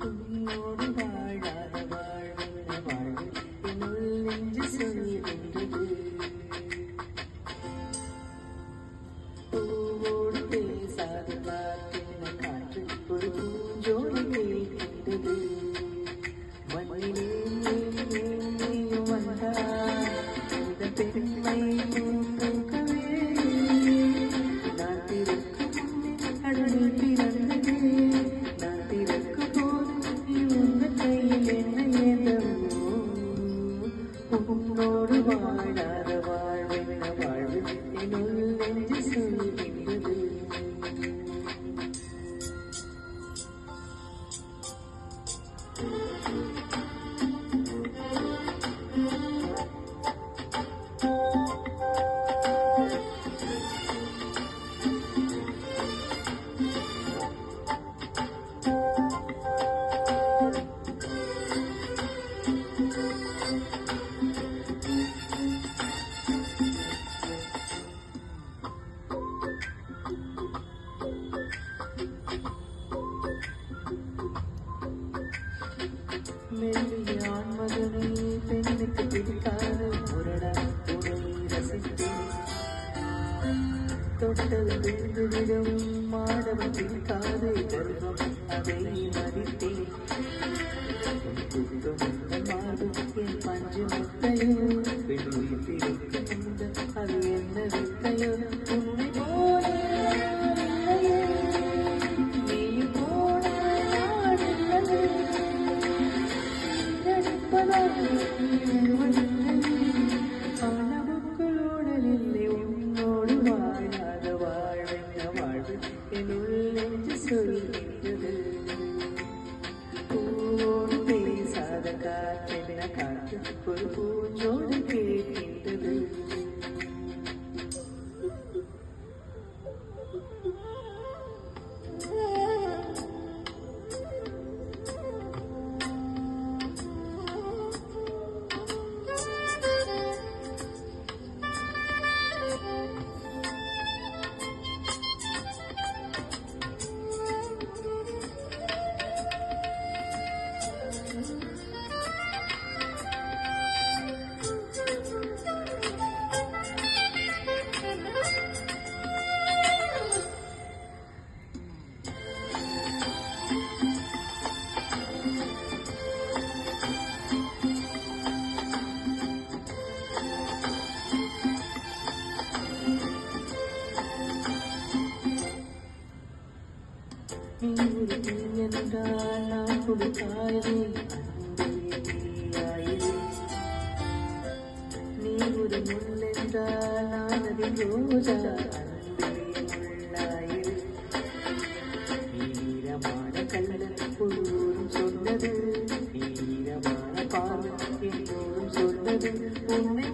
உன்னோடு வாழாத வாழ்வென்ன வாழ்வு என்னுள் நெஞ்சு சொல்கின்றது. பூவோடு பேசாத வார்த்தென்ன காற்று ஒரு பூஞ்சோடு கேட்கின்றது. மண்ணிலே நீயும் வந்தாய் இந்த பெண்மை பூக்கவே நான் திறக்கும் கடலில் பிறந்ததே. நான் திறக்கும் போது நீ உந்த கையில் என்ன ஏதவோ. உன்னோடு வாழாத வாழ்வென்ன வாழ்வு என்னுள் நெஞ்சு சொல்கின்றது. மெல்லிய ஆண்மகனே பெண்ணுக்கு பிடிக்காத முரடா உடை ரசித்தேன். தொட்டல் விழுந்துவிடும் மாடவன் பிடிக்காத கர்வம் அதை மதித்தேன். மாடும் என் பஞ்சு முத்தையோ பெண்ணுயிர் பிடிக்கும் இந்த அது என்ன வித்தையோ. உன்னை போல நீ போல ஆனவுக்குள்ளோடலில்லை. உன்னோடு வாழாத வாழ்வென்ன வாழ்வு என்னுள் நெஞ்சு சொல்கின்றது. பூவோடு பேசாத காற்றென்ன காற்று ஒரு பூஞ்சோடு கேட்கின்றது. நீ ஒரு தீ என்றால் நான் கொடுத்தாயே அன்பே. நீ ஒரு முள் என்றால் நான் அதில் ரோஜா அன்பே முள்ளாயிரு. நீரமான கண்ணன் உள்ளூரும் சொன்னது நீரமான பார்வை எல்லோரும் சொன்னது உன்னை